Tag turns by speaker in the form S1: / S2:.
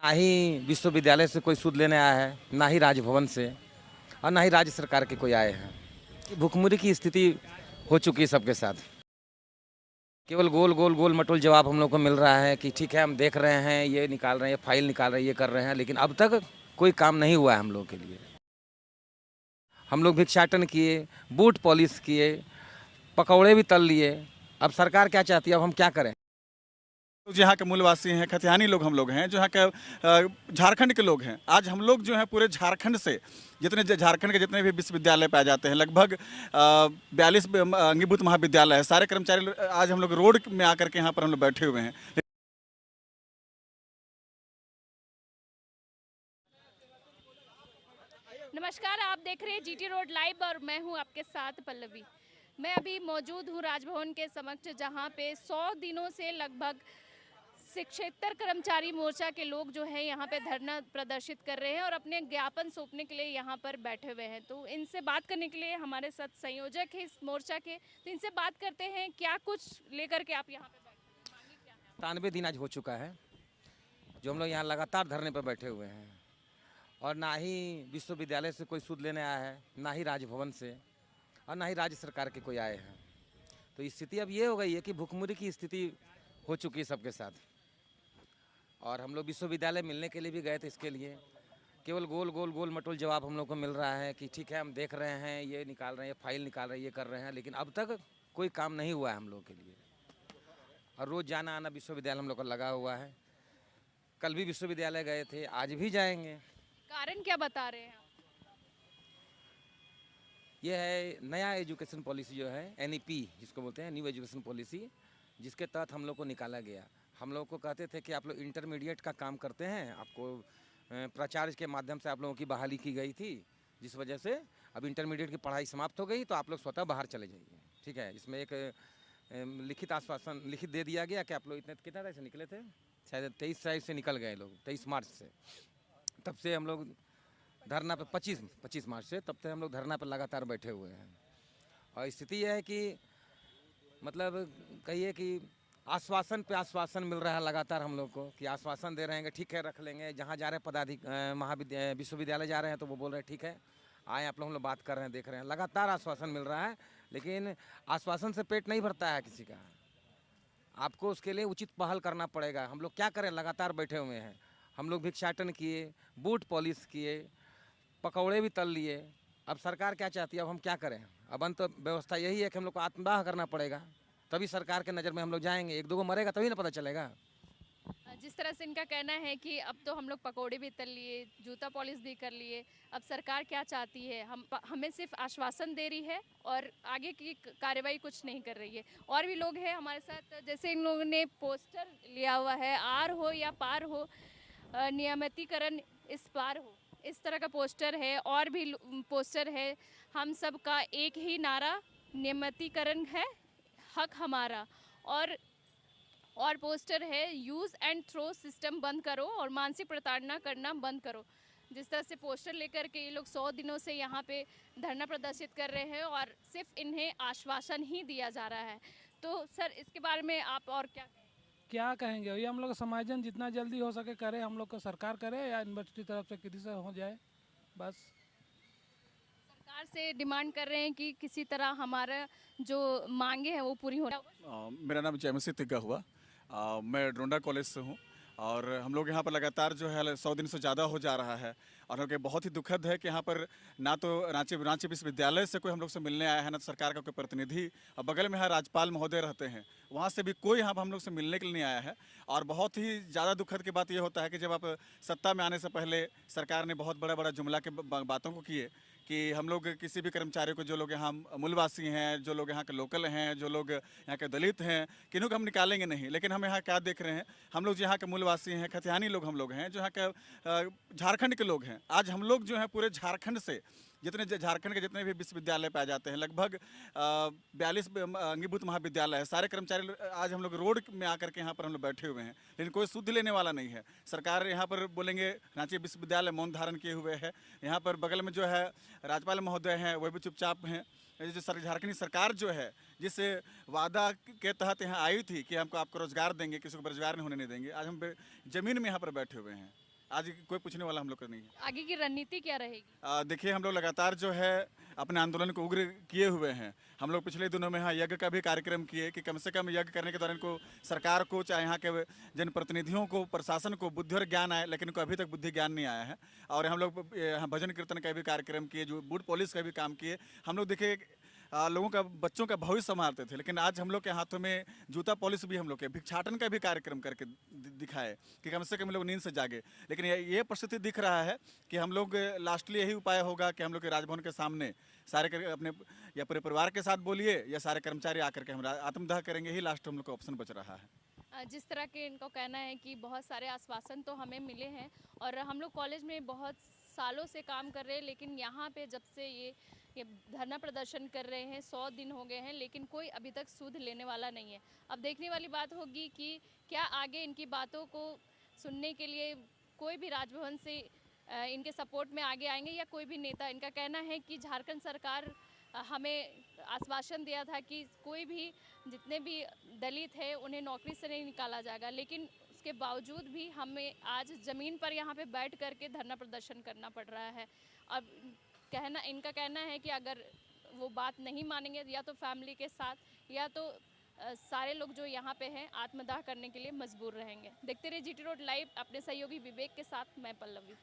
S1: ना ही विश्वविद्यालय से कोई सूद लेने आया है, ना ही राजभवन से और ना ही राज्य सरकार के कोई आए हैं। भुखमरी की स्थिति हो चुकी है सबके साथ। केवल गोल गोल गोल मटोल जवाब हम लोग को मिल रहा है कि ठीक है हम देख रहे हैं, ये निकाल रहे हैं, ये फाइल निकाल रहे हैं, ये कर रहे हैं, लेकिन अब तक कोई काम नहीं हुआ है हम लोग के लिए। हम लोग भिक्षाटन किए, बूट पॉलिश किए, पकौड़े भी तल लिए। अब सरकार क्या चाहती है, अब हम क्या करें।
S2: जो यहाँ के मूलवासी हैं, खतियानी लोग हम लोग हैं, जो यहाँ के झारखंड के लोग हैं। आज हम लोग जो हैं पूरे झारखंड से झारखंड के जितने भी विश्वविद्यालय पाए जाते हैं, लगभग 42 अंगीभूत महाविद्यालय है, सारे कर्मचारी आज हम लोग रोड में आकर के यहाँ पर हम लोग बैठे हुए हैं।
S3: नमस्कार, आप देख रहे हैं जीटी रोड लाइव और मैं हूं आपके साथ पल्लवी। मैं अभी मौजूद हूं राजभवन के समक्ष, जहां पे 100 दिनों से लगभग शिक्षेतर कर्मचारी मोर्चा के लोग जो है यहाँ पे धरना प्रदर्शित कर रहे हैं और अपने ज्ञापन सौंपने के लिए यहाँ पर बैठे हुए हैं। तो इनसे बात करने के लिए हमारे साथ संयोजक है इस मोर्चा के, तो इनसे बात करते हैं क्या कुछ लेकर के आप यहाँ पे बैठे।
S1: 93 दिन आज हो चुका है जो हम लोग यहाँ लगातार धरने पर बैठे हुए हैं, और ना ही विश्वविद्यालय से कोई सूद लेने आया है, ना ही राजभवन से और ना ही राज्य सरकार के कोई आए हैं। तो स्थिति अब ये हो गई है कि भुखमरी की स्थिति हो चुकी है सबके साथ। और हम लोग विश्वविद्यालय मिलने के लिए भी गए थे, इसके लिए केवल गोल गोल गोल मटोल जवाब हम लोग को मिल रहा है कि ठीक है हम देख रहे हैं, ये निकाल रहे हैं, ये फाइल निकाल रहे हैं, ये कर रहे हैं, लेकिन अब तक कोई काम नहीं हुआ है हम लोग के लिए। और रोज़ जाना आना विश्वविद्यालय हम लोग का लगा हुआ है। कल भी विश्वविद्यालय गए थे, आज भी जाएंगे।
S3: कारण क्या बता रहे हैं आप?
S1: ये है नया एजुकेशन पॉलिसी जो है, NEP जिसको बोलते हैं, न्यू एजुकेशन पॉलिसी, जिसके तहत हम लोग को निकाला गया। हम लोग को कहते थे कि आप लोग इंटरमीडिएट का काम करते हैं, आपको प्राचार्य के माध्यम से आप लोगों की बहाली की गई थी, जिस वजह से अब इंटरमीडिएट की पढ़ाई समाप्त हो गई, तो आप लोग स्वतः बाहर चले जाइए। ठीक है, इसमें एक लिखित आश्वासन लिखित दे दिया गया कि आप लोग इतने कितना तारीख से निकले थे, शायद 23 तारीख से निकल गए लोग, 23 मार्च से। तब से हम लोग धरना पे 25 मार्च से तब से हम लोग धरना पर लगातार बैठे हुए हैं। और स्थिति यह है कि मतलब कहिए कि आश्वासन पे आश्वासन मिल रहा है लगातार हम लोग को, कि आश्वासन दे रहे हैं कि ठीक है रख लेंगे। जहाँ जा रहे हैं विश्वविद्यालय जा रहे हैं तो वो बोल रहे हैं ठीक है आए आप लोग, हम लोग बात कर रहे हैं, देख रहे हैं। लगातार आश्वासन मिल रहा है, लेकिन आश्वासन से पेट नहीं भरता है किसी का। आपको उसके लिए उचित पहल करना पड़ेगा। हम लोग क्या करें, लगातार बैठे हुए हैं। हम लोग भिक्षाटन किए, बूट पॉलिश किए, पकौड़े भी तल लिए। अब सरकार क्या चाहती है, अब हम क्या करें। अब अंत व्यवस्था यही है कि हम लोग को आत्मदाह करना पड़ेगा, तभी सरकार के नज़र में हम लोग जाएंगे। एक दो को मरेगा तभी ना पता चलेगा।
S3: जिस तरह से इनका कहना है कि अब तो हम लोग पकौड़े भी तल लिए, जूता पॉलिश भी कर लिए, अब सरकार क्या चाहती है, हमें सिर्फ आश्वासन दे रही है और आगे की कार्रवाई कुछ नहीं कर रही है। और भी लोग हैं हमारे साथ, जैसे इन लोगों ने पोस्टर लिया हुआ है, आर हो या पार हो, नियमितीकरण इस पार हो, इस तरह का पोस्टर है। और भी पोस्टर है, हम सब का एक ही नारा, नियमितीकरण है हक हमारा। और पोस्टर है, यूज़ एंड थ्रो सिस्टम बंद करो और मानसिक प्रताड़ना करना बंद करो। जिस तरह से पोस्टर लेकर के ये लोग 100 दिनों से यहाँ पे धरना प्रदर्शित कर रहे हैं और सिर्फ इन्हें आश्वासन ही दिया जा रहा है। तो सर इसके बारे में आप और क्या
S4: कहेंगे? ये हम लोग समायोजन जितना जल्दी हो सके करे, हम लोग को सरकार करे या यूनिवर्सिटी तरफ से किसी से हो जाए। बस
S3: सरकार से डिमांड कर रहे हैं कि किसी तरह हमारा जो मांगे हैं वो पूरी हो।
S2: मेरा नाम जयमसी तिग्गा हुआ। मैं डोंडा कॉलेज से हूँ और हम लोग यहाँ पर लगातार जो है 100 दिन से ज़्यादा हो जा रहा है। और हम बहुत ही दुखद है कि यहाँ पर ना तो रांची विश्वविद्यालय से कोई हम लोग से मिलने आया है, ना तो सरकार का कोई प्रतिनिधि। और बगल में यहाँ राज्यपाल महोदय रहते हैं, वहाँ से भी कोई यहाँ हम लोग से मिलने के लिए नहीं आया है। और बहुत ही ज़्यादा दुखद की बात ये होता है कि जब आप सत्ता में आने से पहले सरकार ने बहुत बड़ा बड़ा जुमला के बातों को किए कि हम लोग किसी भी कर्मचारी को, जो लोग यहाँ मूलवासी हैं, जो लोग यहाँ के लोकल हैं, जो लोग यहाँ के दलित हैं, किन्हों को हम निकालेंगे नहीं। लेकिन हम यहाँ क्या देख रहे हैं, हम लोग यहाँ के मूलवासी हैं, खतियानी लोग हम लोग हैं, जो यहाँ के झारखंड के लोग हैं। आज हम लोग जो हैं पूरे झारखंड से झारखंड के जितने भी विश्वविद्यालय पाए जाते हैं, लगभग 42 अंगीभूत महाविद्यालय है, सारे कर्मचारी आज हम लोग रोड में आकर के यहाँ पर हम लोग बैठे हुए हैं, लेकिन कोई सुध लेने वाला नहीं है। सरकार यहाँ पर बोलेंगे, रांची विश्वविद्यालय मौन धारण किए हुए है। यहाँ पर बगल में जो है राज्यपाल महोदय हैं, वह भी चुपचाप हैं। जो झारखंड सरकार जो है, जिस वादा के तहत यहाँ आई थी कि हमको आपको रोजगार देंगे, किसी को रोजगार नहीं होने नहीं देंगे, आज हम ज़मीन में यहाँ पर बैठे हुए हैं। आज कोई पूछने वाला हम लोग का नहीं है।
S3: आगे की रणनीति क्या रहेगी?
S2: देखिए, हम लोग लगातार जो है अपने आंदोलन को उग्र किए हुए हैं। हम लोग पिछले दिनों में यहाँ यज्ञ का भी कार्यक्रम किए कि कम से कम यज्ञ करने के दौरान को सरकार को, चाहे यहाँ के जनप्रतिनिधियों को, प्रशासन को बुद्धि और ज्ञान आए, लेकिन इनको अभी तक बुद्धि ज्ञान नहीं आया है। और हम लोग यहाँ भजन कीर्तन का भी कार्यक्रम किए, जो बूथ पुलिस का भी काम किए। हम लोग देखिए लोगों का, बच्चों का भविष्य संभालते थे, लेकिन आज हम लोग के हाथों में जूता पॉलिश भी हम लोग के, भिक्षाटन का भी कार्यक्रम करके दिखाए कि कम से कम लोग नींद से जागे। लेकिन ये परिस्थिति दिख रहा है कि हम लोग लास्टली यही उपाय होगा कि हम लोग के राजभवन के सामने सारे अपने या पूरे परिवार के साथ बोलिए या सारे कर्मचारी आकर के हम आत्मदाह करेंगे, ही लास्ट हम लोग का ऑप्शन बच रहा है।
S3: जिस तरह के इनको कहना है कि बहुत सारे आश्वासन तो हमें मिले हैं और हम लोग कॉलेज में बहुत सालों से काम कर रहे हैं, लेकिन यहाँ पे जब से ये धरना प्रदर्शन कर रहे हैं 100 दिन हो गए हैं, लेकिन कोई अभी तक सुध लेने वाला नहीं है। अब देखने वाली बात होगी कि क्या आगे इनकी बातों को सुनने के लिए कोई भी राजभवन से इनके सपोर्ट में आगे आएंगे या कोई भी नेता। इनका कहना है कि झारखंड सरकार हमें आश्वासन दिया था कि कोई भी जितने भी दलित है उन्हें नौकरी से नहीं निकाला जाएगा, लेकिन उसके बावजूद भी हमें आज ज़मीन पर यहाँ पे बैठ करके धरना प्रदर्शन करना पड़ रहा है। अब इनका कहना है कि अगर वो बात नहीं मानेंगे या तो फैमिली के साथ या तो सारे लोग जो यहाँ पे हैं आत्मदाह करने के लिए मजबूर रहेंगे। देखते रहिए GT रोड लाइव, अपने सहयोगी विवेक के साथ मैं पल्लवी।